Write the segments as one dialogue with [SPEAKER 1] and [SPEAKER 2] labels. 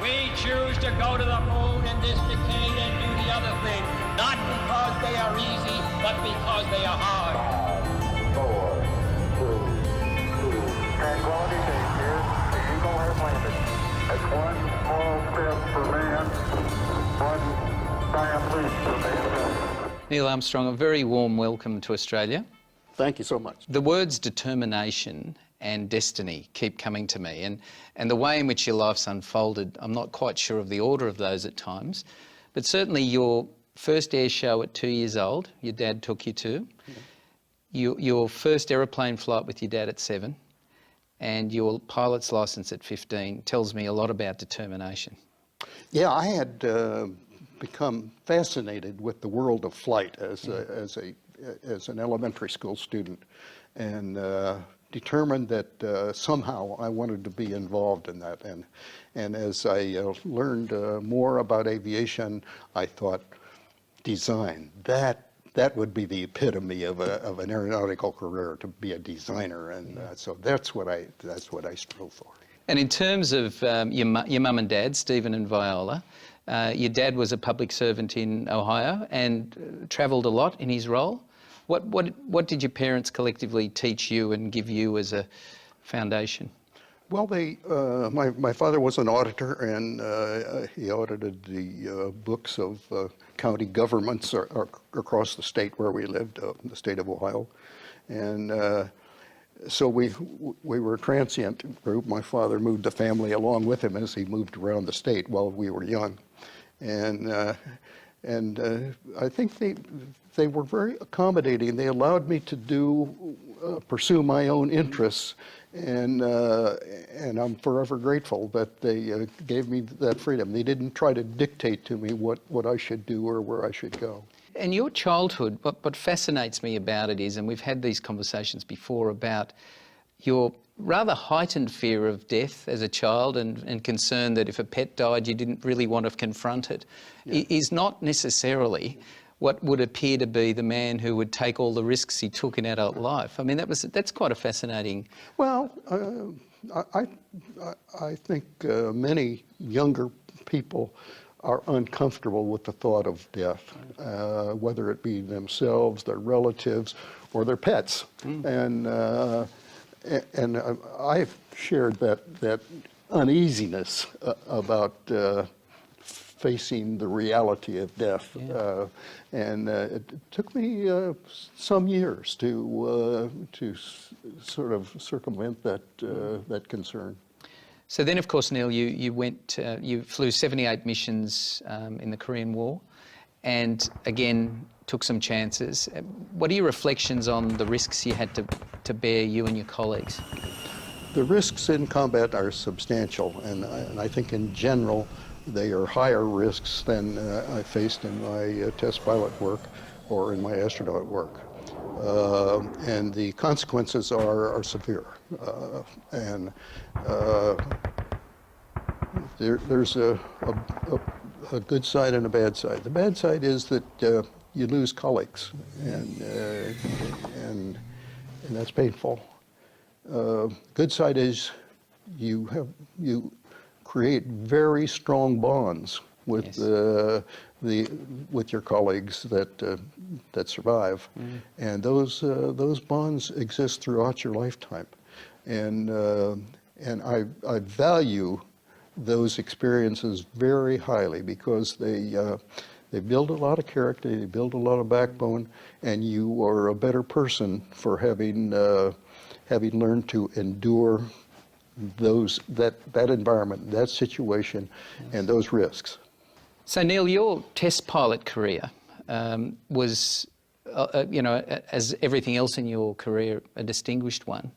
[SPEAKER 1] We choose to go to the moon in this decade and do the other thing, not because they are easy, but because they are hard.
[SPEAKER 2] 4, 2, 2. Tranquility Base here. The Eagle has landed. It's one small step for man, one giant leap for mankind.
[SPEAKER 3] Nilom Armstrong, a very warm welcome to Australia.
[SPEAKER 4] Thank you so much.
[SPEAKER 3] The words determination and destiny keep coming to me, and the way in which your life's unfolded, I'm not quite sure of the order of those at times, but certainly your first air show at 2 years old, your dad took you to, your first aeroplane flight with your dad at 7, and your pilot's licence at 15 tells me a lot about determination.
[SPEAKER 4] Yeah, I had become fascinated with the world of flight as an elementary school student, and determined that somehow I wanted to be involved in that. And as I learned more about aviation, I thought, design, that would be the epitome of an aeronautical career, to be a designer, and so that's what I strove for.
[SPEAKER 3] And in terms of your mum and dad, Stephen and Viola, your dad was a public servant in Ohio and travelled a lot in his role. What did your parents collectively teach you and give you as a foundation?
[SPEAKER 4] Well, my father was an auditor, and he audited the books of county governments across the state where we lived, in the state of Ohio. And so we were a transient group. My father moved the family along with him as he moved around the state while we were young. And I think they were very accommodating. They allowed me to pursue my own interests, and I'm forever grateful that they gave me that freedom. They didn't try to dictate to me what I should do or where I should go.
[SPEAKER 3] And your childhood, what fascinates me about it is, and we've had these conversations before, about your rather heightened fear of death as a child, and concern that if a pet died you didn't really want to confront it, is not necessarily what would appear to be the man who would take all the risks he took in adult life. I mean, that's quite a fascinating...
[SPEAKER 4] Well, I think many younger people are uncomfortable with the thought of death, whether it be themselves, their relatives, or their pets. And I've shared that uneasiness about facing the reality of death, and it took me some years to sort of circumvent that concern.
[SPEAKER 3] So then, of course, Neil, you flew 78 missions in the Korean War, and again took some chances. What are your reflections on the risks you had to bear, you and your colleagues?
[SPEAKER 4] The risks in combat are substantial, and I think in general they are higher risks than I faced in my test pilot work or in my astronaut work. And the consequences are severe. There's a good side and a bad side. The bad side is that you lose colleagues, and that's painful. Good side is you create very strong bonds with with your colleagues that survive, and those bonds exist throughout your lifetime, and I value those experiences very highly, because they build a lot of character, they build a lot of backbone, and you are a better person for having learned to endure that environment, that situation, and those risks.
[SPEAKER 3] So Neil, your test pilot career was, as everything else in your career, a distinguished one.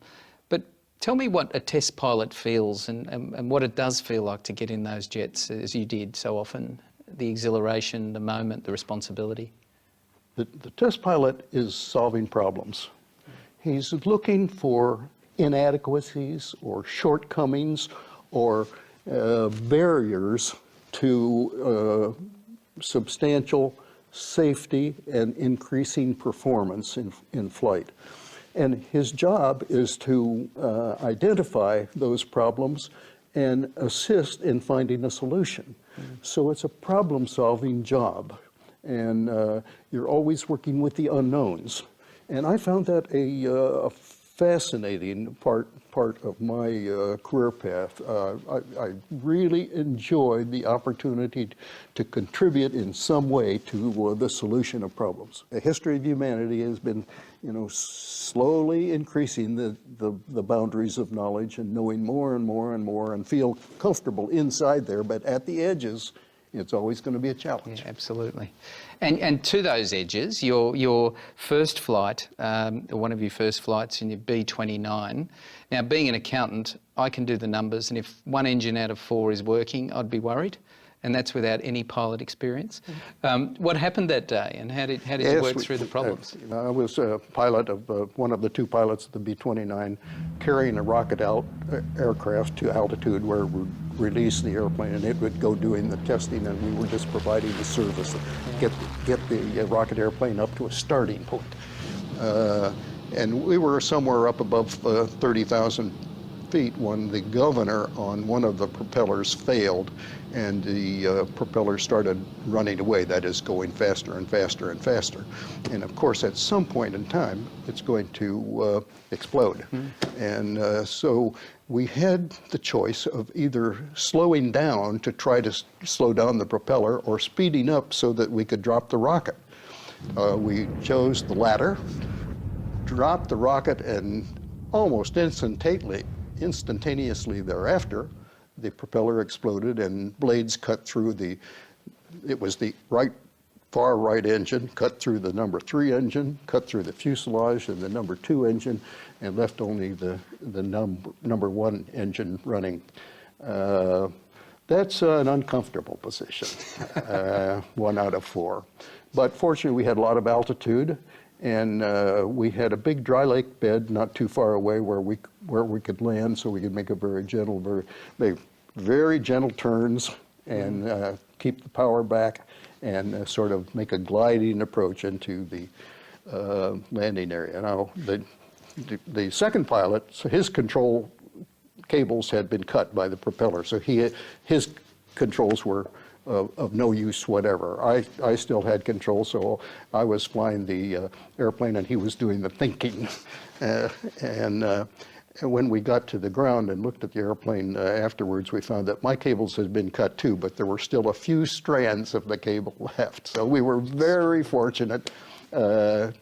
[SPEAKER 3] But tell me what a test pilot feels and what it does feel like to get in those jets, as you did so often. The exhilaration, the moment, the responsibility.
[SPEAKER 4] The test pilot is solving problems. He's looking for inadequacies or shortcomings or barriers to substantial safety and increasing performance in flight. And his job is to identify those problems and assist in finding a solution. So it's a problem-solving job, and you're always working with the unknowns. And I found that a fascinating part of my career path. I really enjoyed the opportunity to contribute in some way to the solution of problems. The history of humanity has been, slowly increasing the boundaries of knowledge and knowing more and more and more, and feel comfortable inside there, but at the edges, it's always going to be a challenge.
[SPEAKER 3] Yeah, absolutely. And to those edges, your first flight, one of your first flights in your B-29, now being an accountant, I can do the numbers, and if one engine out of 4 is working, I'd be worried, and that's without any pilot experience. What happened that day, and how did you work through the problems?
[SPEAKER 4] I was a pilot of one of the 2 pilots of the B-29, carrying a rocket aircraft to altitude where we release the airplane, and it would go doing the testing, and we were just providing the service to get the rocket airplane up to a starting point. And we were somewhere up above 30,000 feet when the governor on one of the propellers failed, and the propeller started running away, that is, going faster and faster and faster. And of course, at some point in time, it's going to explode. And so we had the choice of either slowing down to try to slow down the propeller, or speeding up so that we could drop the rocket. We chose the latter, dropped the rocket, and almost instantaneously thereafter, the propeller exploded and blades cut through it was the far right engine, cut through the number 3 engine, cut through the fuselage and the number 2 engine, and left only the number 1 engine running. That's an uncomfortable position, 1 out of 4. But fortunately, we had a lot of altitude, and we had a big dry lake bed not too far away where we could land, so we could make a very gentle, very gentle turns, and keep the power back, and sort of make a gliding approach into the landing area. Now, the second pilot, so his control cables had been cut by the propeller, so his controls were of no use whatever. I still had control, so I was flying the airplane, and he was doing the thinking. And when we got to the ground and looked at the airplane afterwards, we found that my cables had been cut too, but there were still a few strands of the cable left. So we were very fortunate to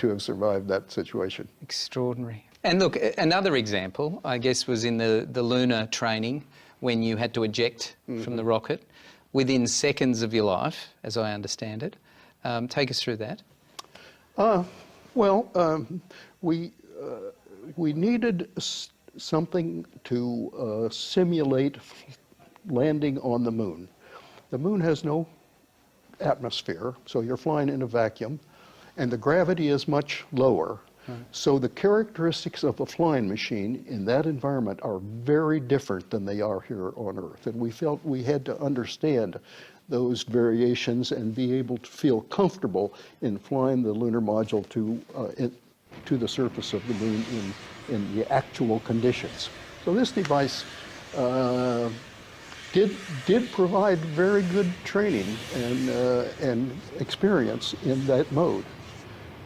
[SPEAKER 4] have survived that situation.
[SPEAKER 3] Extraordinary. And look, another example, I guess, was in the lunar training, when you had to eject from the rocket within seconds of your life, as I understand it. Take us through that.
[SPEAKER 4] We needed something to simulate landing on the moon. The moon has no atmosphere, so you're flying in a vacuum, and the gravity is much lower. So the characteristics of a flying machine in that environment are very different than they are here on Earth. And we felt we had to understand those variations and be able to feel comfortable in flying the lunar module to the surface of the moon in the actual conditions. So this device did provide very good training and experience in that mode.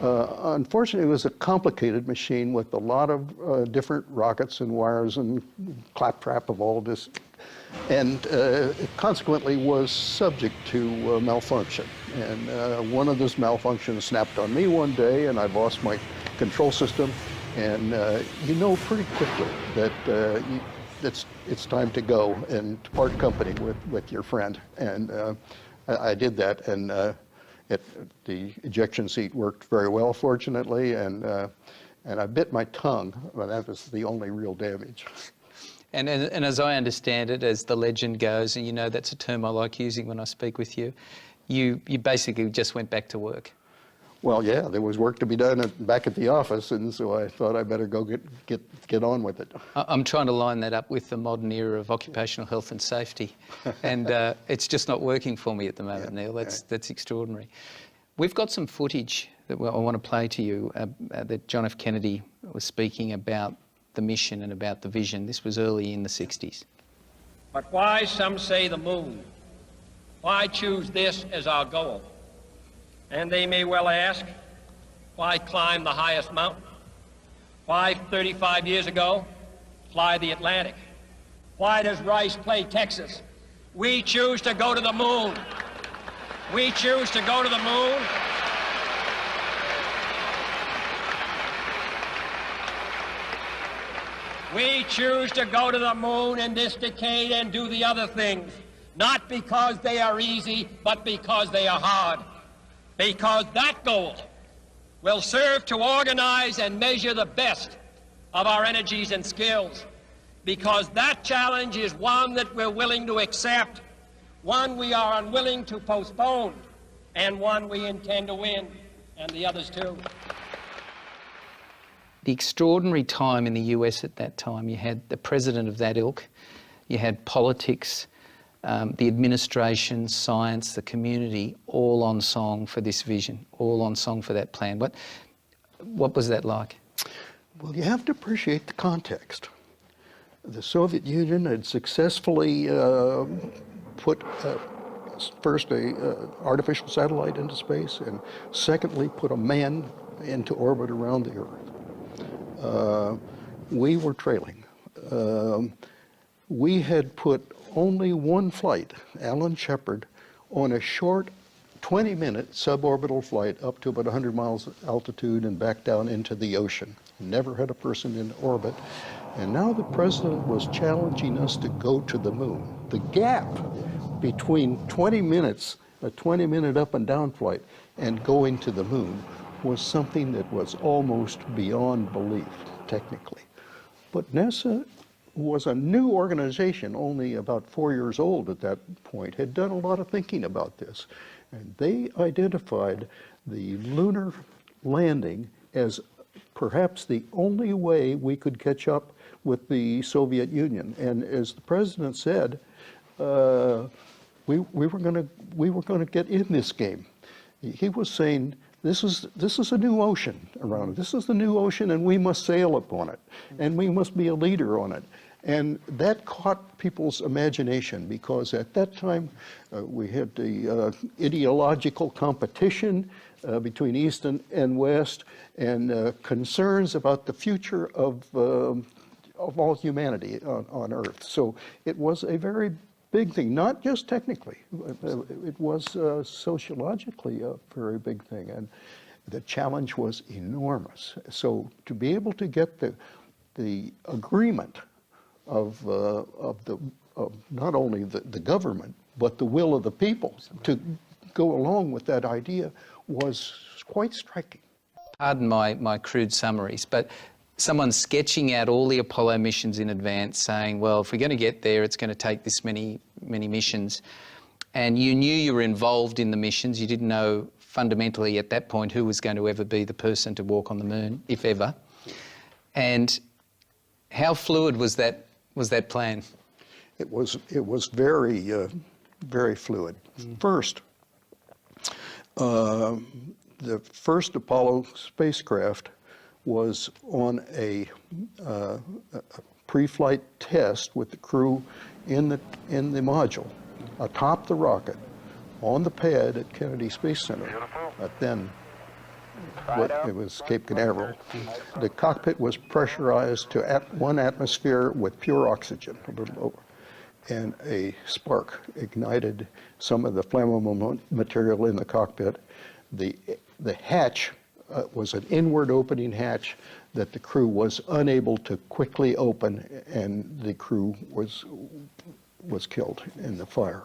[SPEAKER 4] Unfortunately, it was a complicated machine with a lot of different rockets and wires and claptrap of all this, and it consequently was subject to malfunction. And one of those malfunctions snapped on me one day, and I lost my control system. And you know pretty quickly that it's time to go and to part company with your friend. And I did that, and the ejection seat worked very well, fortunately, and I bit my tongue, but that was the only real damage.
[SPEAKER 3] And as I understand it, as the legend goes, and you know that's a term I like using when I speak with you, you basically just went back to work.
[SPEAKER 4] Well, yeah, there was work to be done back at the office, and so I thought I better go get on with it.
[SPEAKER 3] I'm trying to line that up with the modern era of occupational health and safety, and it's just not working for me at the moment, Neil. That's extraordinary. We've got some footage that I want to play to you that John F. Kennedy was speaking about the mission and about the vision. This was early in the 60s.
[SPEAKER 1] But why, some say, the moon? Why choose this as our goal? And they may well ask, why climb the highest mountain? Why, 35 years ago, fly the Atlantic? Why does Rice play Texas? We choose to go to the moon. We choose to go to the moon. We choose to go to the moon in this decade and do the other things, not because they are easy, but because they are hard. Because that goal will serve to organize and measure the best of our energies and skills. Because that challenge is one that we're willing to accept, one we are unwilling to postpone, and one we intend to win, and the others too.
[SPEAKER 3] The extraordinary time in the US at that time, you had the president of that ilk, you had politics, the administration, science, the community, all on song for this vision, all on song for that plan. What was that like?
[SPEAKER 4] Well, you have to appreciate the context. The Soviet Union had successfully put first a artificial satellite into space, and secondly put a man into orbit around the Earth. We were trailing. We had put only one flight, Alan Shepard, on a short 20-minute suborbital flight up to about 100 miles altitude and back down into the ocean. Never had a person in orbit. And now the president was challenging us to go to the moon. The gap between 20 minutes, a 20-minute up and down flight, and going to the moon was something that was almost beyond belief, technically. But NASA was a new organization, only about 4 years old at that point, had done a lot of thinking about this. And they identified the lunar landing as perhaps the only way we could catch up with the Soviet Union. And as the president said, we were going to get in this game. He was saying, this is a new ocean around it. This is the new ocean, and we must sail upon it, and we must be a leader on it. And that caught people's imagination, because at that time we had the ideological competition between East and West, and concerns about the future of all humanity on Earth. So it was a very big thing, not just technically. It was sociologically a very big thing, and the challenge was enormous. So to be able to get the agreement of not only the government, but the will of the people to go along with that idea was quite striking.
[SPEAKER 3] Pardon my crude summaries, but someone sketching out all the Apollo missions in advance, saying, well, if we're going to get there, it's going to take this many missions. And you knew you were involved in the missions. You didn't know fundamentally at that point who was going to ever be the person to walk on the moon, if ever. And how fluid was that plan?
[SPEAKER 4] It was very, very fluid. First, the first Apollo spacecraft was on a pre-flight test with the crew in the module, atop the rocket, on the pad at Kennedy Space Center. Then it was Cape Canaveral. The cockpit was pressurized to 1 atmosphere with pure oxygen, a little over. And a spark ignited some of the flammable material in the cockpit. The hatch was an inward opening hatch that the crew was unable to quickly open, and the crew was killed in the fire.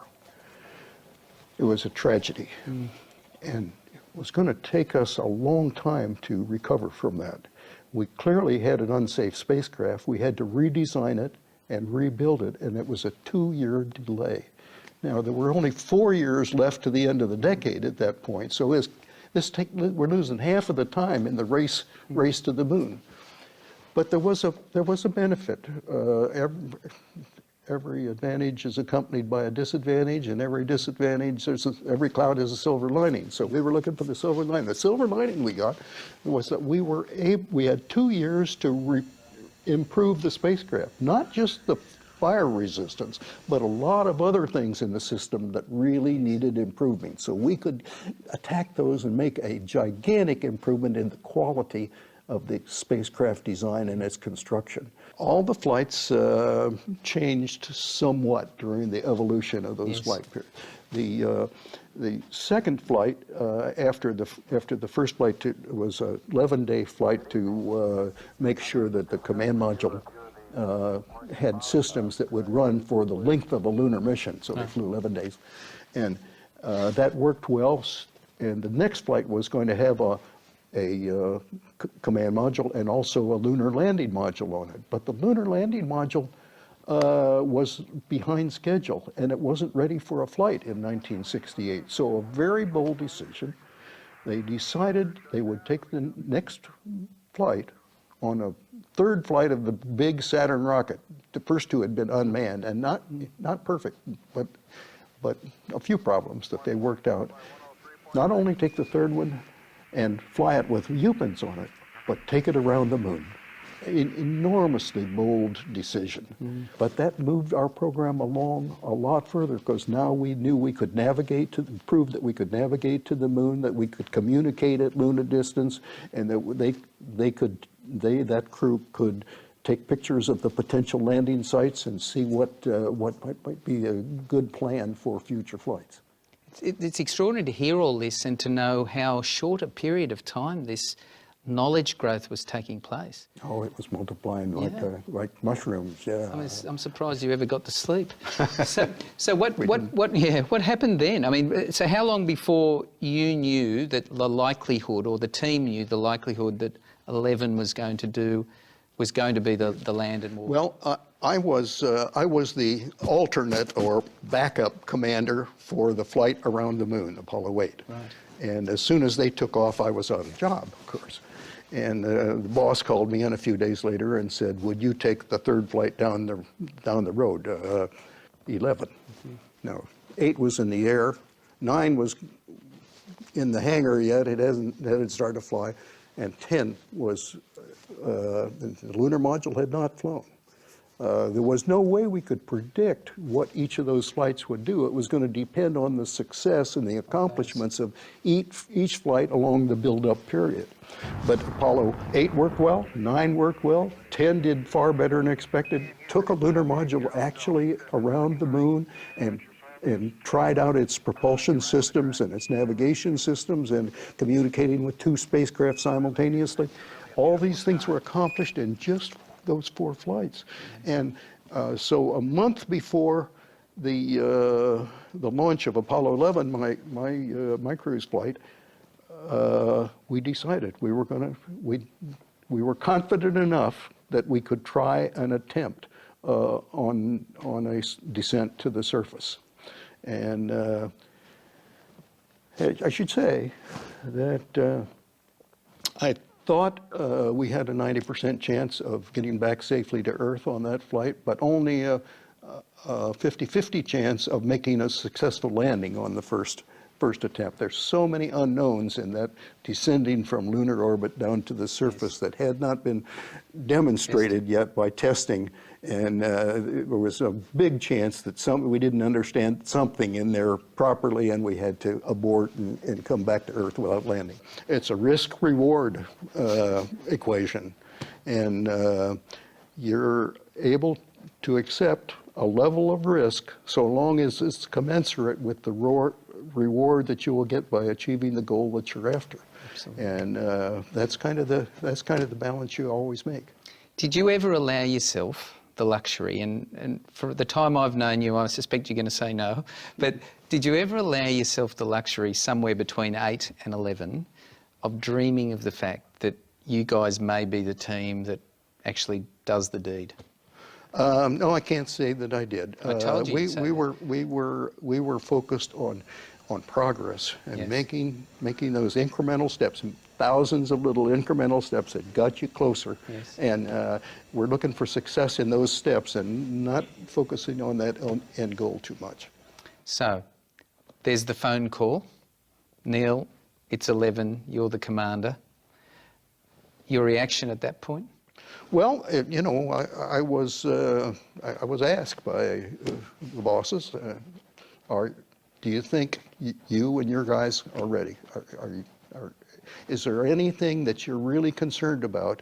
[SPEAKER 4] It was a tragedy, and it was going to take us a long time to recover from that. We clearly had an unsafe spacecraft. We had to redesign it and rebuild it, and it was a 2-year delay. Now, there were only 4 years left to the end of the decade at that point, so we're losing half of the time in the race to the moon. But there was a benefit. Every advantage is accompanied by a disadvantage, and every disadvantage, every cloud has a silver lining. So we were looking for the silver lining. The silver lining we got was that we had 2 years to improve the spacecraft, not just the fire resistance, but a lot of other things in the system that really needed improving. So we could attack those and make a gigantic improvement in the quality of the spacecraft design and its construction. All the flights changed somewhat during the evolution of those flight periods. The second flight after the first flight was an 11-day flight to make sure that the command module had systems that would run for the length of a lunar mission. So they flew 11 days, and that worked well. And the next flight was going to have a command module and also a lunar landing module on it. But the lunar landing module was behind schedule, and it wasn't ready for a flight in 1968. So a very bold decision. They decided they would take the next flight on a third flight of the big Saturn rocket. The first two had been unmanned and not perfect, but a few problems that they worked out. Not only take the third one and fly it with U-pins on it, but take it around the moon. An enormously bold decision. But that moved our program along a lot further, because now we knew we could navigate prove that we could navigate to the moon, that we could communicate at lunar distance, and that that crew could take pictures of the potential landing sites and see what might be a good plan for future flights.
[SPEAKER 3] It's extraordinary to hear all this and to know how short a period of time this knowledge growth was taking place.
[SPEAKER 4] Oh, it was multiplying like mushrooms. Yeah.
[SPEAKER 3] I'm surprised you ever got to sleep. So what happened then? I mean, so how long before you knew that the likelihood, or the team knew the likelihood, that 11 was going to be the land and war?
[SPEAKER 4] Well, I was the alternate or backup commander for the flight around the moon, Apollo 8.
[SPEAKER 3] Right.
[SPEAKER 4] And as soon as they took off, I was on the job, of course. And the boss called me in a few days later and said, "Would you take the third flight down the road?" 11. No, 8 was in the air. 9 was in the hangar yet. It hadn't started to fly. And 10 was the lunar module had not flown. There was no way we could predict what each of those flights would do. It was going to depend on the success and the accomplishments of each flight along the build-up period. But Apollo 8 worked well, 9 worked well, 10 did far better than expected, took a lunar module actually around the moon and tried out its propulsion systems and its navigation systems and communicating with 2 spacecraft simultaneously. All these things were accomplished in just those 4 flights. And so a month before the launch of Apollo 11, my cruise flight, we decided we were confident enough that we could try an attempt on a descent to the surface. And I should say that I thought we had a 90% chance of getting back safely to Earth on that flight, but only a 50-50 chance of making a successful landing on the first attempt. There's so many unknowns in that descending from lunar orbit down to the surface that had not been demonstrated yet by testing, and there was a big chance that we didn't understand something in there properly, and we had to abort and come back to Earth without landing. It's a risk-reward equation, and you're able to accept a level of risk so long as it's commensurate with the reward that you will get by achieving the goal that you're after. Absolutely. And that's kind of the balance you always make.
[SPEAKER 3] Did you ever allow yourself the luxury, and for the time I've known you, I suspect you're going to say no, but did you ever allow yourself the luxury somewhere between 8 and 11 of dreaming of the fact that you guys may be the team that actually does the deed?
[SPEAKER 4] No, I can't say that I did.
[SPEAKER 3] I told you
[SPEAKER 4] we were focused on progress and making those incremental steps, thousands of little incremental steps that got you closer.
[SPEAKER 3] Yes.
[SPEAKER 4] And we're looking for success in those steps and not focusing on that end goal too much.
[SPEAKER 3] So there's the phone call. Neil, it's 11, you're the commander. Your reaction at that point?
[SPEAKER 4] Well, you know, I was asked by the bosses, do you think you and your guys are ready? Is there anything that you're really concerned about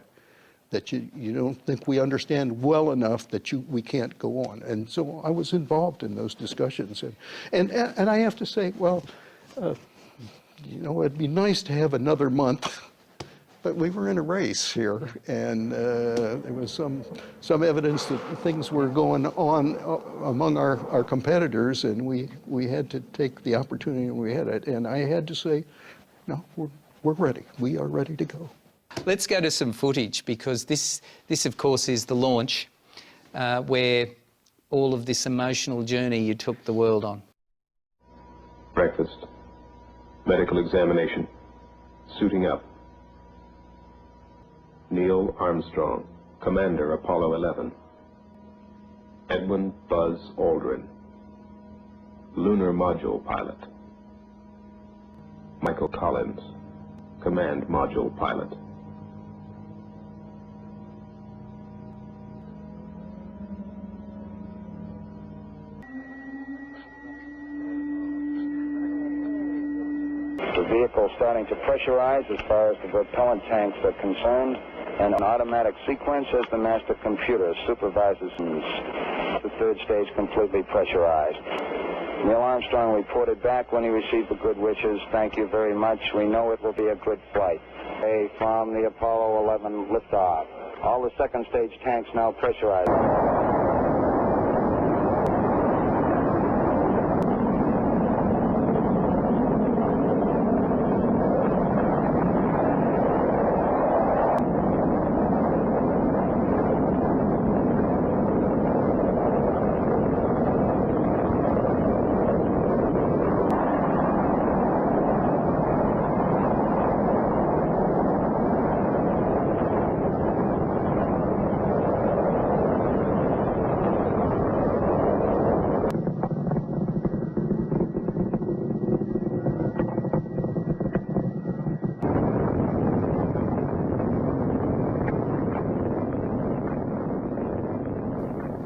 [SPEAKER 4] that you don't think we understand well enough that we can't go on? And so I was involved in those discussions, and I have to say, well, you know, it'd be nice to have another month. But we were in a race here, and there was some evidence that things were going on among our competitors, and we had to take the opportunity and we had it. And I had to say, no, we're ready. We are ready to go.
[SPEAKER 3] Let's go to some footage, because this of course is the launch where all of this emotional journey you took the world on.
[SPEAKER 5] Breakfast, medical examination, suiting up. Nilom Armstrong, Commander Apollo 11. Edwin Buzz Aldrin, Lunar Module Pilot. Michael Collins, Command Module Pilot.
[SPEAKER 2] The vehicle starting to pressurize as far as the propellant tanks are concerned, and an automatic sequence as the master computer supervises the third stage completely pressurized. Neil Armstrong reported back when he received the good wishes. Thank you very much. We know it will be a good flight. From the Apollo 11 liftoff. All the second stage tanks now pressurized.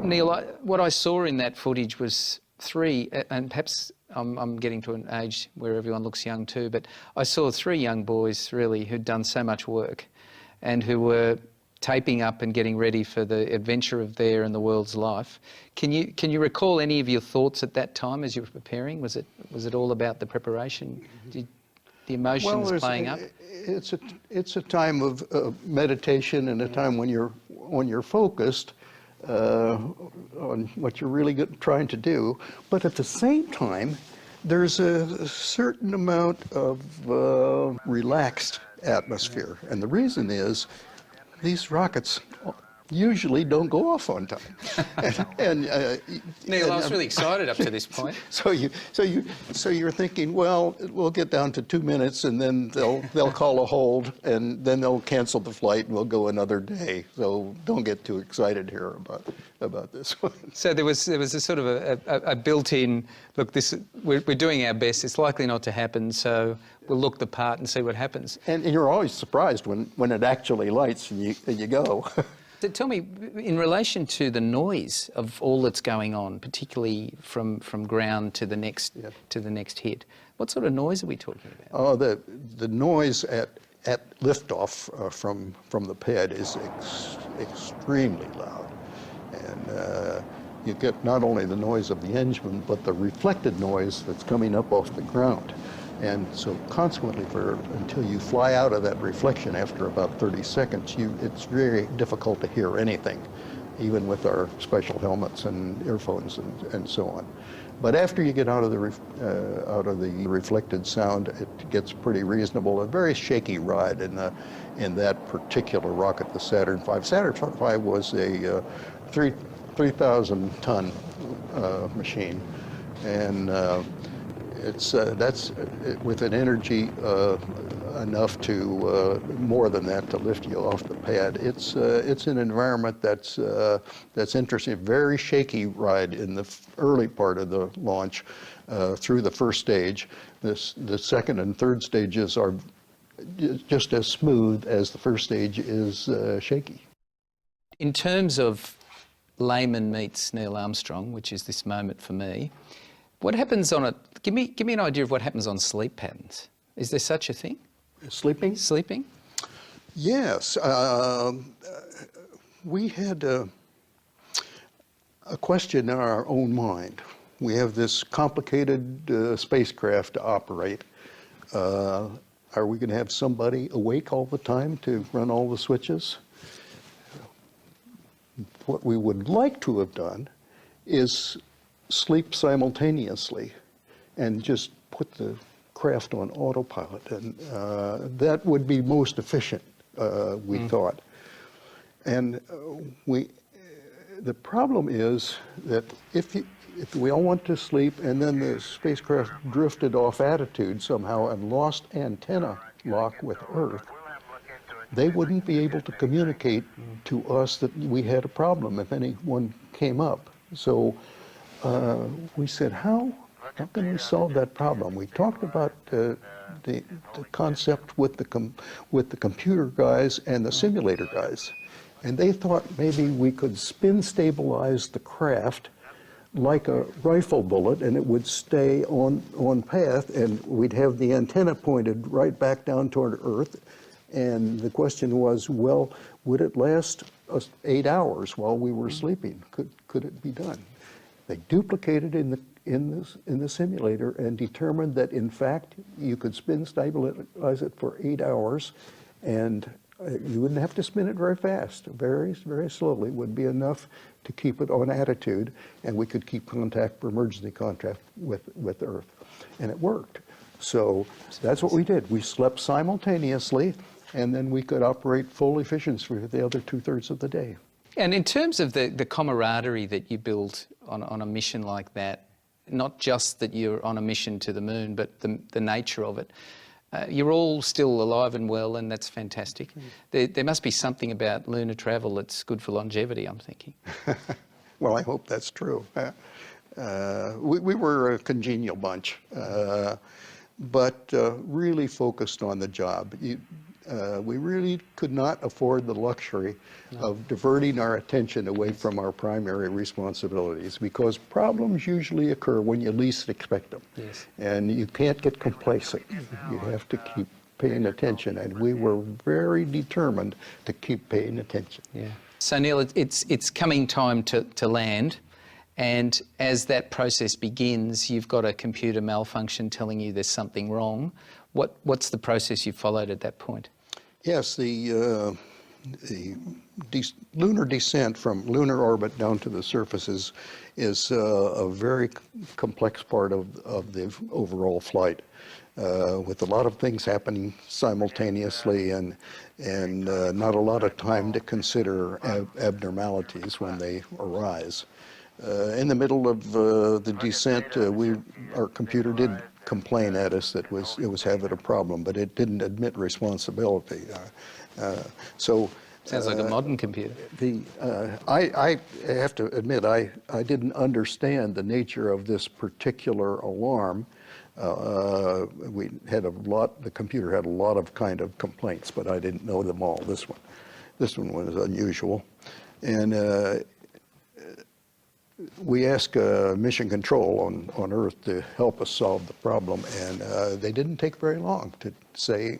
[SPEAKER 3] Neil, what I saw in that footage was three, and perhaps I'm getting to an age where everyone looks young too, but I saw three young boys really who'd done so much work and who were taping up and getting ready for the adventure of their and the world's life. Can you recall any of your thoughts at that time as you were preparing? Was it all about the preparation? The emotions playing up?
[SPEAKER 4] It's a time of meditation and a time when you're focused on what you're really trying to do, but at the same time, there's a certain amount of relaxed atmosphere, and the reason is these rockets usually don't go off on time.
[SPEAKER 3] Neil, I was really excited up to this point.
[SPEAKER 4] So you're thinking, well, we'll get down to 2 minutes, and then they'll call a hold, and then they'll cancel the flight, and we'll go another day. So don't get too excited here about this one.
[SPEAKER 3] So there was a sort of a built-in, look, we're doing our best. It's likely not to happen, so we'll look the part and see what happens.
[SPEAKER 4] And you're always surprised when it actually lights and you go.
[SPEAKER 3] So tell me, in relation to the noise of all that's going on, particularly from ground to the next hit, what sort of noise are we talking about?
[SPEAKER 4] Oh, the noise at liftoff from the pad is extremely loud, and you get not only the noise of the engine but the reflected noise that's coming up off the ground. And so consequently, until you fly out of that reflection after about 30 seconds, it's very difficult to hear anything, even with our special helmets and earphones and so on. But after you get out of the reflected sound, it gets pretty reasonable. A very shaky ride in that particular rocket, the Saturn V. Saturn V was a 3,000-ton machine, and that's with an energy enough to more than that to lift you off the pad. It's an environment that's interesting. Very shaky ride in the early part of the launch through the first stage. The second and third stages are just as smooth as the first stage is shaky.
[SPEAKER 3] In terms of layman meets Neil Armstrong, which is this moment for me, what happens on a... Give me an idea of what happens on sleep patterns. Is there such a thing?
[SPEAKER 4] Sleeping?
[SPEAKER 3] Sleeping?
[SPEAKER 4] Yes. We had a question in our own mind. We have this complicated spacecraft to operate. Are we going to have somebody awake all the time to run all the switches? What we would like to have done is sleep simultaneously and just put the craft on autopilot, and that would be most efficient, we thought. And the problem is that if we all went to sleep and then the spacecraft drifted off attitude somehow and lost antenna lock with Earth, they wouldn't be able to communicate to us that we had a problem if anyone came up. So we said, how can we solve that problem? We talked about the concept with the computer guys and the simulator guys. And they thought maybe we could spin stabilize the craft like a rifle bullet, and it would stay on path, and we'd have the antenna pointed right back down toward Earth. And the question was, well, would it last us 8 hours while we were sleeping? Could it be done? They duplicated in the simulator and determined that in fact you could spin stabilize it for 8 hours, and you wouldn't have to spin it very fast. Very, very slowly would be enough to keep it on attitude, and we could keep contact, emergency contact with Earth. And it worked. So that's what we did. We slept simultaneously, and then we could operate full efficiency for the other 2/3 of the day.
[SPEAKER 3] And in terms of the camaraderie that you build on a mission like that, not just that you're on a mission to the moon, but the nature of it, you're all still alive and well, and that's fantastic. There must be something about lunar travel that's good for longevity, I'm thinking.
[SPEAKER 4] Well, I hope that's true. We were a congenial bunch, but really focused on the job. We really could not afford the luxury of diverting our attention away from our primary responsibilities, because problems usually occur when you least expect them.
[SPEAKER 3] Yes.
[SPEAKER 4] And you can't get complacent. You have to keep paying attention, and we were very determined to keep paying attention.
[SPEAKER 3] Yeah. So Neil, it's coming time to land, and as that process begins, you've got a computer malfunction telling you there's something wrong. What's the process you followed at that point?
[SPEAKER 4] Yes, the lunar descent from lunar orbit down to the surface is a very complex part of the overall flight, with a lot of things happening simultaneously and not a lot of time to consider abnormalities when they arise. In the middle of the descent, our computer did complain at us that it was having a problem, but it didn't admit responsibility.
[SPEAKER 3] Sounds like a modern computer.
[SPEAKER 4] I have to admit, I didn't understand the nature of this particular alarm. We had the computer had a lot of kind of complaints, but I didn't know them all. This one was unusual. And we asked Mission Control on Earth to help us solve the problem, and they didn't take very long to say,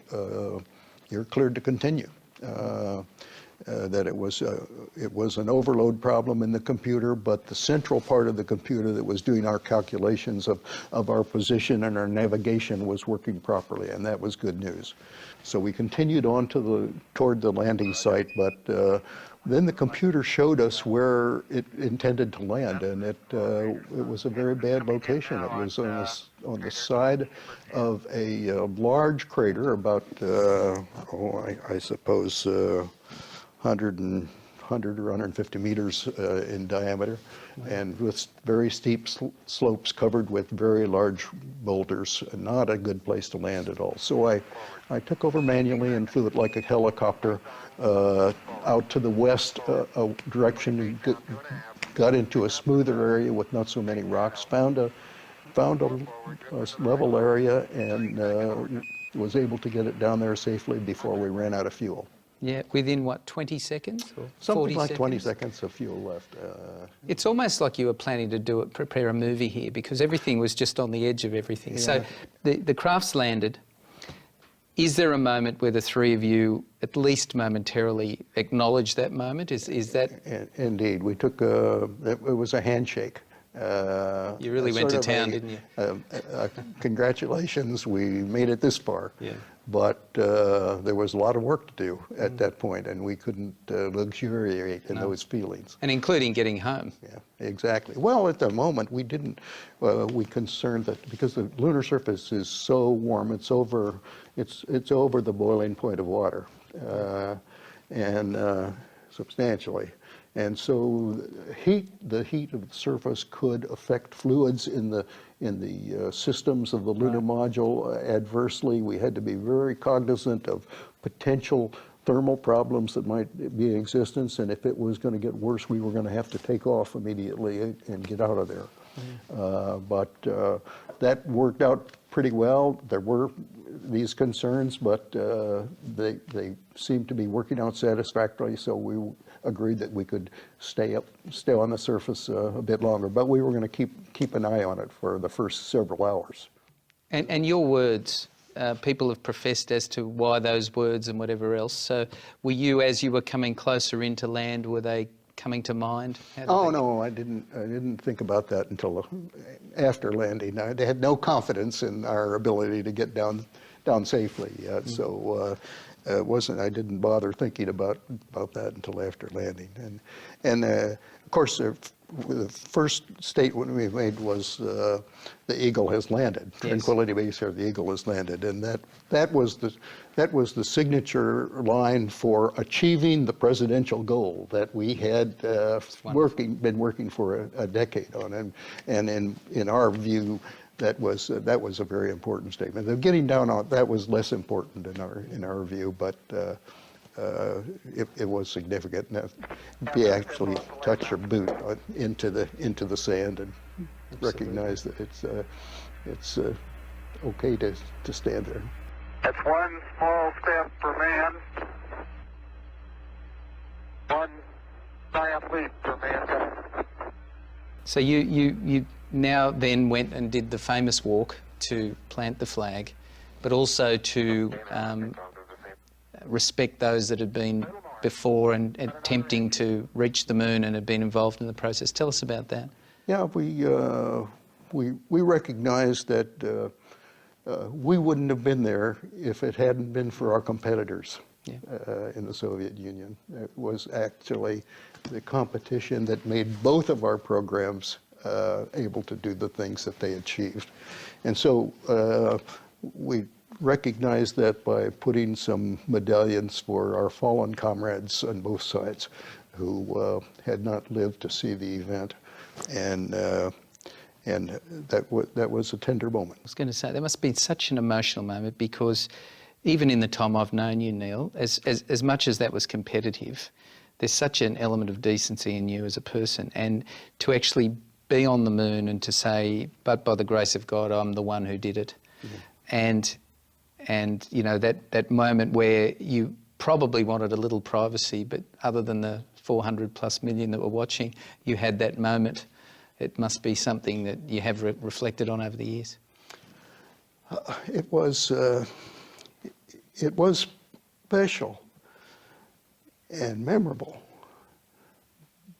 [SPEAKER 4] you're cleared to continue. That it was an overload problem in the computer, but the central part of the computer that was doing our calculations of our position and our navigation was working properly, and that was good news. So we continued on toward the landing site, but then the computer showed us where it intended to land, and it was a very bad location. It was on the side of a large crater, about I suppose 100 or 150 meters in diameter, and with very steep slopes covered with very large boulders. Not a good place to land at all. So I took over manually and flew it like a helicopter out to the west direction, got into a smoother area with not so many rocks, found a level area, and was able to get it down there safely before we ran out of fuel.
[SPEAKER 3] Yeah, within what, 20 seconds or 40
[SPEAKER 4] Something like
[SPEAKER 3] seconds?
[SPEAKER 4] 20 seconds of fuel left.
[SPEAKER 3] It's almost like you were planning to prepare a movie here, because everything was just on the edge of everything.
[SPEAKER 4] Yeah.
[SPEAKER 3] So the craft's landed. Is there a moment where the three of you, at least momentarily, acknowledge that moment? Is that...
[SPEAKER 4] Indeed, we took it was a handshake.
[SPEAKER 3] You really went to town, didn't you?
[SPEAKER 4] Congratulations, we made it this far.
[SPEAKER 3] Yeah.
[SPEAKER 4] But there was a lot of work to do at that point, and we couldn't luxuriate in those feelings.
[SPEAKER 3] And including getting home.
[SPEAKER 4] Yeah, exactly. Well, at the moment, we didn't. We concerned that because the lunar surface is so warm, it's over the boiling point of water, and substantially. And so the heat of the surface could affect fluids in the systems of the lunar module adversely. We had to be very cognizant of potential thermal problems that might be in existence, and if it was going to get worse, we were going to have to take off immediately and get out of there. But that worked out pretty well. There were these concerns, but they seemed to be working out satisfactorily, so we agreed that we could stay on the surface a bit longer, but we were going to keep an eye on it for the first several hours.
[SPEAKER 3] And your words, people have professed as to why those words and whatever else. So were you, as you were coming closer into land, were they coming to mind?
[SPEAKER 4] No, I didn't think about that until after landing. I had no confidence in our ability to get down safely yet, so I didn't bother thinking about that until after landing. And of course, the first statement we made was the Eagle has landed. Yes. Tranquility Base here, the Eagle has landed, and that was the signature line for achieving the presidential goal that we had been working for a decade on, and in our view, that was a very important statement. The getting down on that was less important in our view, but it was significant. Be actually touch your boot into the sand and recognize that it's okay to stand there.
[SPEAKER 6] That's one small step for man, one giant leap for mankind.
[SPEAKER 3] So you now then went and did the famous walk to plant the flag, but also to respect those that had been before and attempting to reach the moon and had been involved in the process. Tell us about that.
[SPEAKER 4] Yeah, we recognized that we wouldn't have been there if it hadn't been for our competitors. Yeah. In the Soviet Union. It was actually the competition that made both of our programs able to do the things that they achieved. And so we recognized that by putting some medallions for our fallen comrades on both sides who had not lived to see the event. And that was a tender moment.
[SPEAKER 3] I was going to say, there must have been such an emotional moment, because even in the time I've known you, Neil, as much as that was competitive, there's such an element of decency in you as a person. And to actually be on the moon and to say, but by the grace of God, I'm the one who did it. Mm-hmm. And you know, that moment where you probably wanted a little privacy, but other than the 400+ million that were watching, you had that moment. It must be something that you have reflected on over the years.
[SPEAKER 4] It was special and memorable,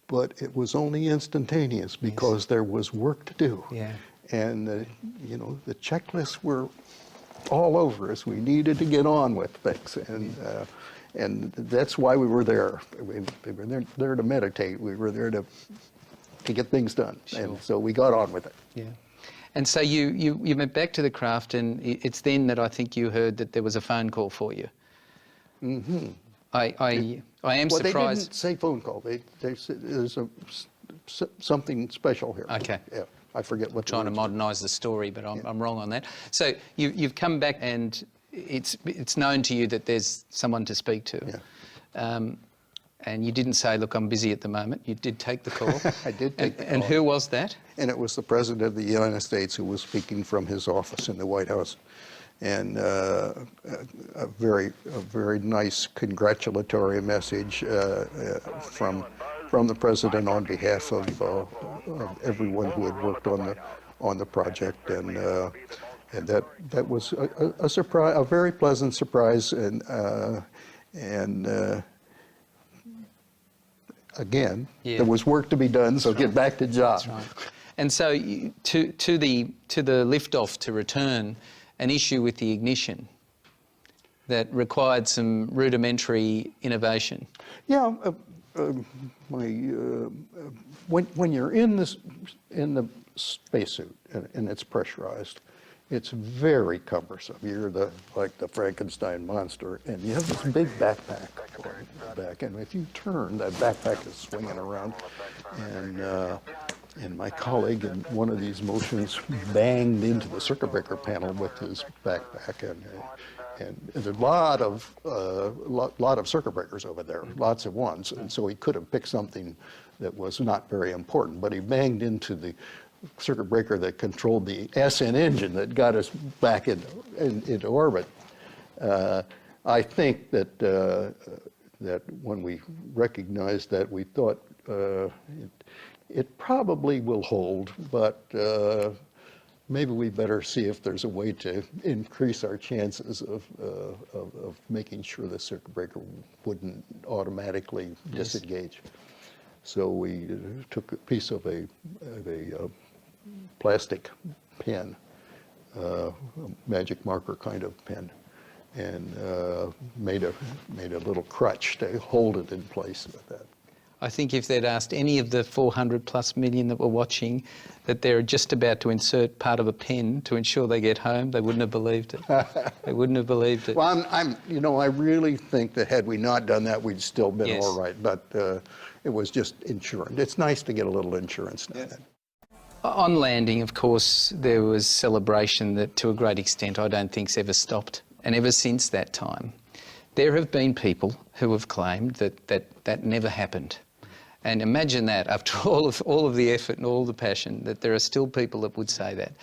[SPEAKER 4] but it was only instantaneous because there was work to do. Yeah. And the checklists were all over us. We needed to get on with things, and that's why we were there. We were there to meditate. We were there to get things done, sure. And so we got on with it.
[SPEAKER 3] Yeah. And so you went back to the craft, and it's then that I think you heard that there was a phone call for you. Mm-hmm. I am surprised.
[SPEAKER 4] They didn't say phone call. They said there's something special here.
[SPEAKER 3] Okay.
[SPEAKER 4] Yeah, I forget what.
[SPEAKER 3] Trying to modernise the story, but I'm wrong on that. So you've come back, and it's known to you that there's someone to speak to. Yeah. And you didn't say, look, I'm busy at the moment. You did take the call.
[SPEAKER 4] I did take the call.
[SPEAKER 3] And who was that?
[SPEAKER 4] And it was the President of the United States who was speaking from his office in the White House. and a very nice congratulatory message from the president on behalf of everyone who had worked on the project, and that was a surprise, a very pleasant surprise, and again, there was work to be done, so get back to job.
[SPEAKER 3] That's right. And so to the liftoff to return, an issue with the ignition that required some rudimentary innovation.
[SPEAKER 4] Yeah, when you're in the spacesuit and it's pressurized, it's very cumbersome. You're like the Frankenstein monster, and you have this big backpack on the back, and if you turn, that backpack is swinging around, and my colleague in one of these motions banged into the circuit breaker panel with his backpack, and there's a lot of circuit breakers over there, lots of ones, and so he could have picked something that was not very important, but he banged into the circuit breaker that controlled the SN engine that got us back into orbit. I think that when we recognized that, we thought it probably will hold, but maybe we better see if there's a way to increase our chances of making sure the circuit breaker wouldn't automatically disengage. So we took a piece of a plastic pen, a magic marker kind of pen, and made a little crutch to hold it in place with that.
[SPEAKER 3] I think if they'd asked any of the 400+ million that were watching that they're just about to insert part of a pen to ensure they get home, they wouldn't have believed it. They wouldn't have believed it.
[SPEAKER 4] Well, I really think that had we not done that, we'd still been all right. But it was just insurance. It's nice to get a little insurance now.
[SPEAKER 3] Yes. On landing, of course, there was celebration that, to a great extent, I don't think's ever stopped. And ever since that time, there have been people who have claimed that never happened. And imagine that, after all of the effort and all the passion, that there are still people that would say that.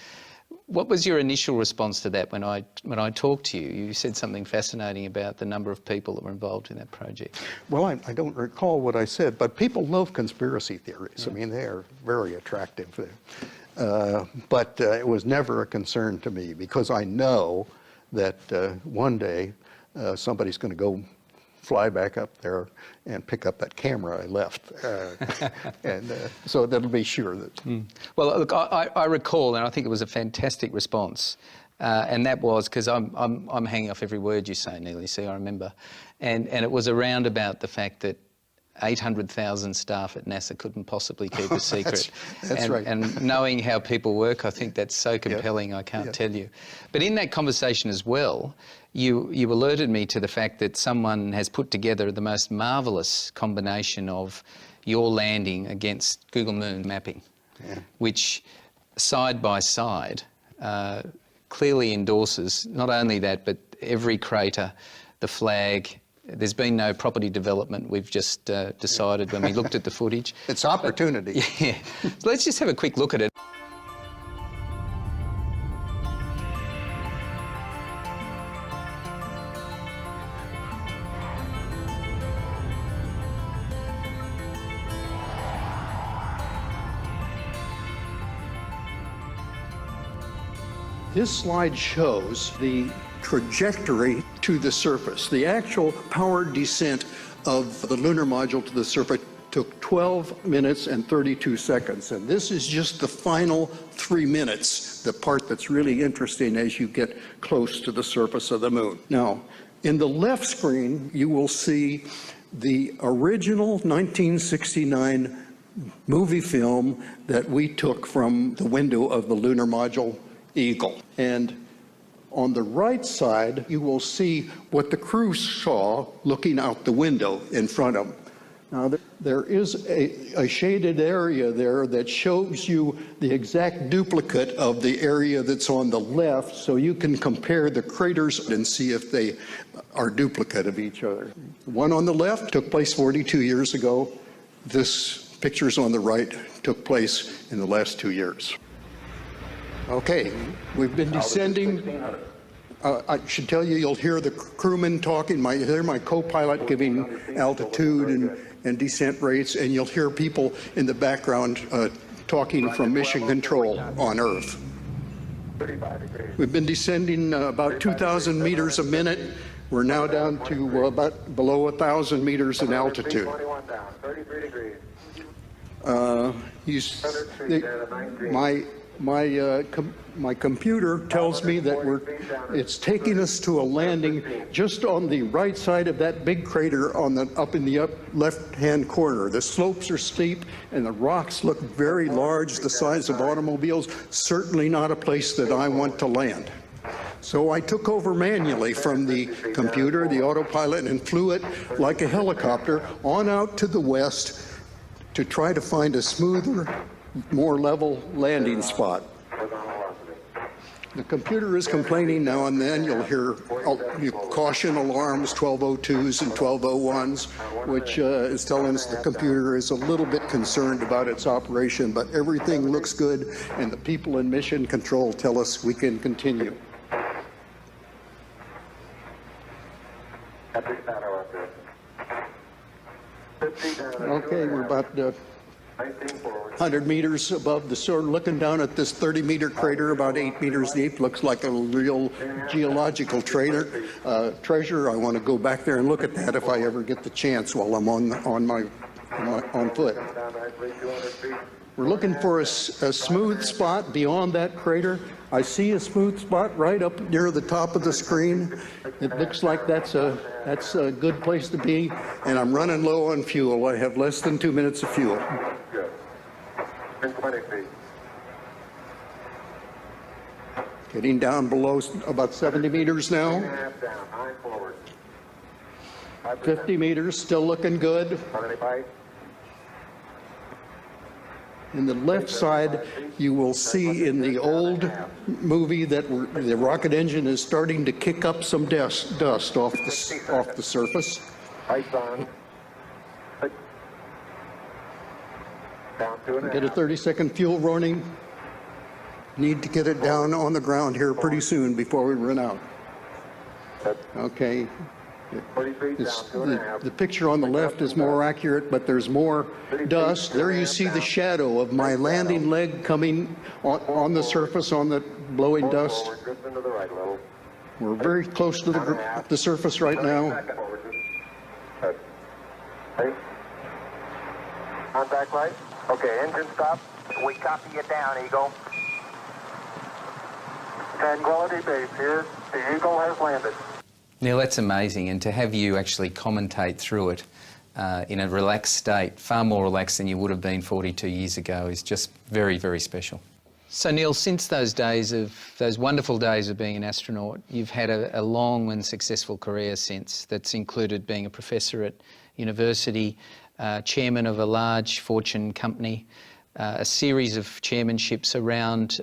[SPEAKER 3] What was your initial response to that when I talked to you? You said something fascinating about the number of people that were involved in that project.
[SPEAKER 4] Well, I don't recall what I said, but people love conspiracy theories. Yeah. I mean, they are very attractive. But it was never a concern to me, because I know that one day somebody's going to go fly back up there and pick up that camera I left. And so that'll be sure that...
[SPEAKER 3] Well, look, I recall, and I think it was a fantastic response, and that was, because I'm hanging off every word you say, Neil, you see, I remember, and it was around about the fact that 800,000 staff at NASA couldn't possibly keep a secret.
[SPEAKER 4] that's right.
[SPEAKER 3] And knowing how people work, I think that's so compelling, I can't tell you. But in that conversation as well, you alerted me to the fact that someone has put together the most marvellous combination of your landing against Google Moon mapping, which side by side clearly endorses not only that, but every crater, the flag. There's been no property development, we've just decided when we looked at the footage.
[SPEAKER 4] It's opportunity.
[SPEAKER 3] Yeah. So let's just have a quick look at it.
[SPEAKER 4] This slide shows the trajectory to the surface. The actual powered descent of the lunar module to the surface took 12 minutes and 32 seconds. And this is just the final 3 minutes, the part that's really interesting as you get close to the surface of the moon. Now, in the left screen, you will see the original 1969 movie film that we took from the window of the lunar module Eagle. And on the right side, you will see what the crew saw looking out the window in front of them. Now, there is a shaded area there that shows you the exact duplicate of the area that's on the left, so you can compare the craters and see if they are duplicate of each other. The one on the left took place 42 years ago. This picture's on the right took place in the last 2 years. Okay, we've been descending I should tell you, you'll hear the crewman talking, hear my co-pilot giving altitude and descent rates, and you'll hear people in the background talking from mission control on Earth. We've been descending about 2,000 meters a minute. We're now down to about below 1,000 meters in altitude. My computer tells me that it's taking us to a landing just on the right side of that big crater up in the left-hand corner. The slopes are steep and the rocks look very large, the size of automobiles. Certainly not a place that I want to land. So I took over manually from the computer, the autopilot, and flew it like a helicopter on out to the west to try to find a smoother, more level landing spot. The computer is complaining now and then. You'll hear caution alarms, 1202s and 1201s, which is telling us the computer is a little bit concerned about its operation, but everything looks good, and the people in mission control tell us we can continue. Okay, we're about 100 meters above the soil, looking down at this 30-meter crater, about 8 meters deep. Looks like a real geological treasure. I want to go back there and look at that if I ever get the chance while I'm on foot. We're looking for a smooth spot beyond that crater. I see a smooth spot right up near the top of the screen. It looks like that's a good place to be, and I'm running low on fuel. I have less than 2 minutes of fuel.
[SPEAKER 6] Good. 20 feet.
[SPEAKER 4] Getting down below about 70 meters now.
[SPEAKER 6] Down, 9 forward.
[SPEAKER 4] 50 meters, still looking good. In the left side, you will see in the old movie that the rocket engine is starting to kick up some dust off the surface.
[SPEAKER 6] Lights on. Down 2.5.
[SPEAKER 4] Get a 30-second fuel running. Need to get it down on the ground here pretty soon before we run out. Okay.
[SPEAKER 6] 40 feet, down 2.5.
[SPEAKER 4] The picture on the left is more accurate, but there's more dust. There you see the shadow of my landing leg coming on the surface on the blowing dust. We're very close to the surface right now.
[SPEAKER 6] Contact light. Okay, engine stop.
[SPEAKER 7] We copy you down, Eagle.
[SPEAKER 6] Tranquility Base here. The Eagle has landed.
[SPEAKER 3] Neil, that's amazing, and to have you actually commentate through it in a relaxed state, far more relaxed than you would have been 42 years ago, is just very, very special. So Neil, since those wonderful days of being an astronaut, you've had a long and successful career since. That's included being a professor at university, chairman of a large Fortune company, a series of chairmanships around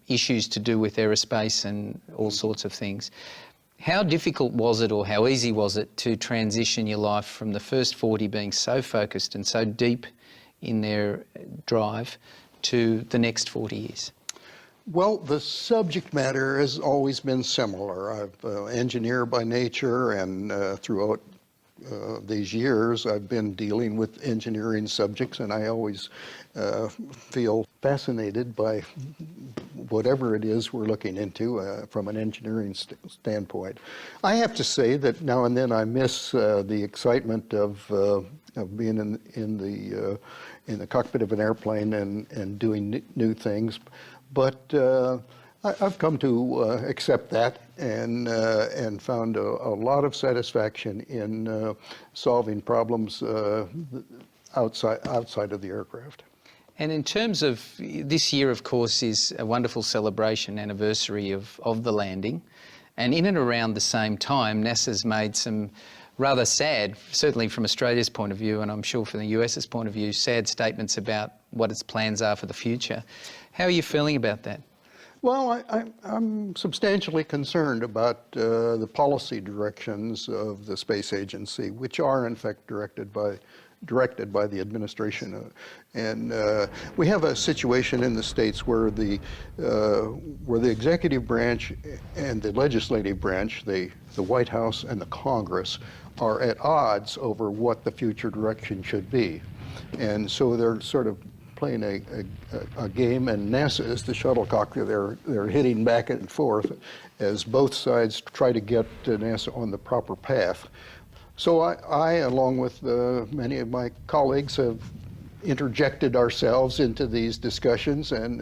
[SPEAKER 3] issues to do with aerospace and all sorts of things. How difficult was it, or how easy was it, to transition your life from the first 40 being so focused and so deep in their drive to the next 40 years?
[SPEAKER 4] Well, the subject matter has always been similar. I'm an engineer by nature, and throughout these years I've been dealing with engineering subjects, and I always feel fascinated by whatever it is we're looking into from an engineering standpoint. I have to say that now and then I miss the excitement of being in the cockpit of an airplane and doing new things, but I've come to accept that and found a lot of satisfaction in solving problems outside of the aircraft.
[SPEAKER 3] And in terms of this year, of course, is a wonderful celebration anniversary of the landing. And in and around the same time, NASA's made some rather sad, certainly from Australia's point of view, and I'm sure from the US's point of view, sad statements about what its plans are for the future. How are you feeling about that?
[SPEAKER 4] Well, I'm substantially concerned about the policy directions of the space agency, which are in fact directed by the administration, and we have a situation in the states where the executive branch and the legislative branch, the White House and the Congress, are at odds over what the future direction should be, and so they're sort of playing a game, and NASA is the shuttlecock. They're hitting back and forth as both sides try to get NASA on the proper path. So I along with many of my colleagues, have interjected ourselves into these discussions and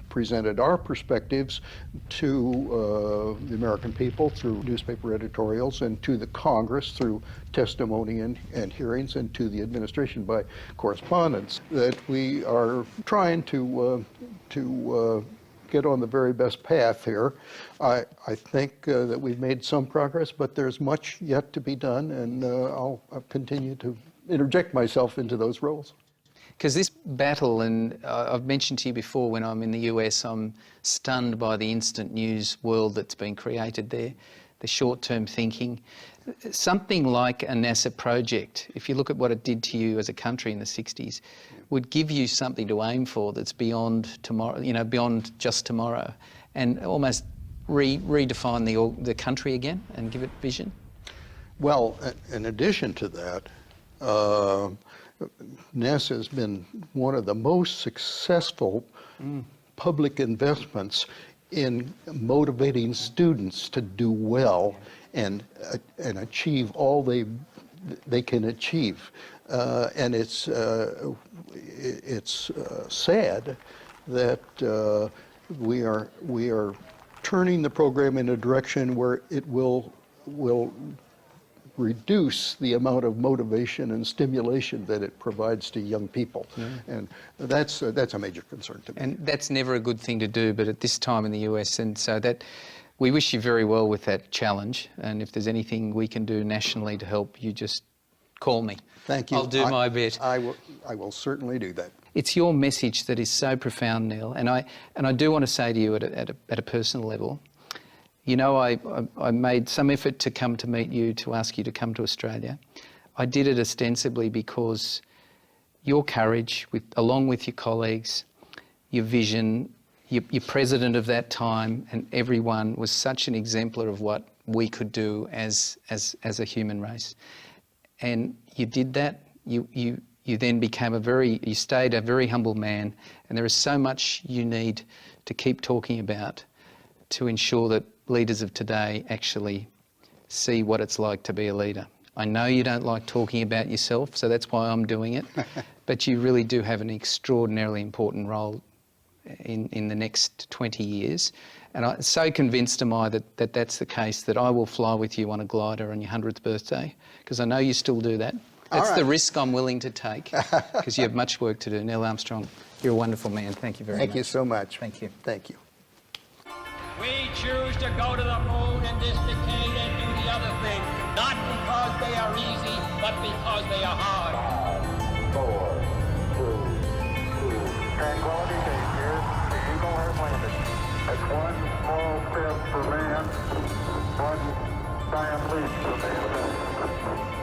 [SPEAKER 4] presented our perspectives to the American people through newspaper editorials, and to the Congress through testimony and hearings, and to the administration by correspondence, that we are trying to get on the very best path here. I think that we've made some progress, but there's much yet to be done, and I'll continue to interject myself into those roles.
[SPEAKER 3] Because this battle, and I've mentioned to you before, when I'm in the US, I'm stunned by the instant news world that's been created there, the short-term thinking. Something like a NASA project, if you look at what it did to you as a country in the 60s, would give you something to aim for that's beyond tomorrow, you know, beyond just tomorrow, and almost redefine the country again and give it vision.
[SPEAKER 4] Well, in addition to that, NASA has been one of the most successful public investments in motivating students to do well and achieve all they can achieve. And it's sad that we are turning the program in a direction where it will reduce the amount of motivation and stimulation that it provides to young people. And that's a major concern to me.
[SPEAKER 3] And that's never a good thing to do, but at this time in the US, and so that we wish you very well with that challenge, and if there's anything we can do nationally to help, you just call me.
[SPEAKER 4] Thank you.
[SPEAKER 3] I'll do my bit.
[SPEAKER 4] I will certainly do that.
[SPEAKER 3] It's your message that is so profound, Neil, and I do want to say to you at a personal level, you know, I made some effort to come to meet you, to ask you to come to Australia. I did it ostensibly because your courage, along with your colleagues, your vision, your president of that time, and everyone was such an exemplar of what we could do as a human race. And you did that. You then became you stayed a very humble man, and there is so much you need to keep talking about to ensure that leaders of today actually see what it's like to be a leader. I know you don't like talking about yourself, so that's why I'm doing it, but you really do have an extraordinarily important role in the next 20 years. And I'm so convinced am I that that's the case, that I will fly with you on a glider on your 100th birthday, because I know you still do that. That's the risk I'm willing to take, because you have much work to do. Neil Armstrong, you're a wonderful man. Thank you very much.
[SPEAKER 4] Thank you so much.
[SPEAKER 3] Thank you.
[SPEAKER 4] Thank you.
[SPEAKER 1] We choose to go to the moon in this decade and do the other thing, not because they are easy, but because they are hard.
[SPEAKER 6] 5, 4, 3, 2. Tranquility Base here. The Eagle has landed. That's one small step for man, one giant leap for mankind.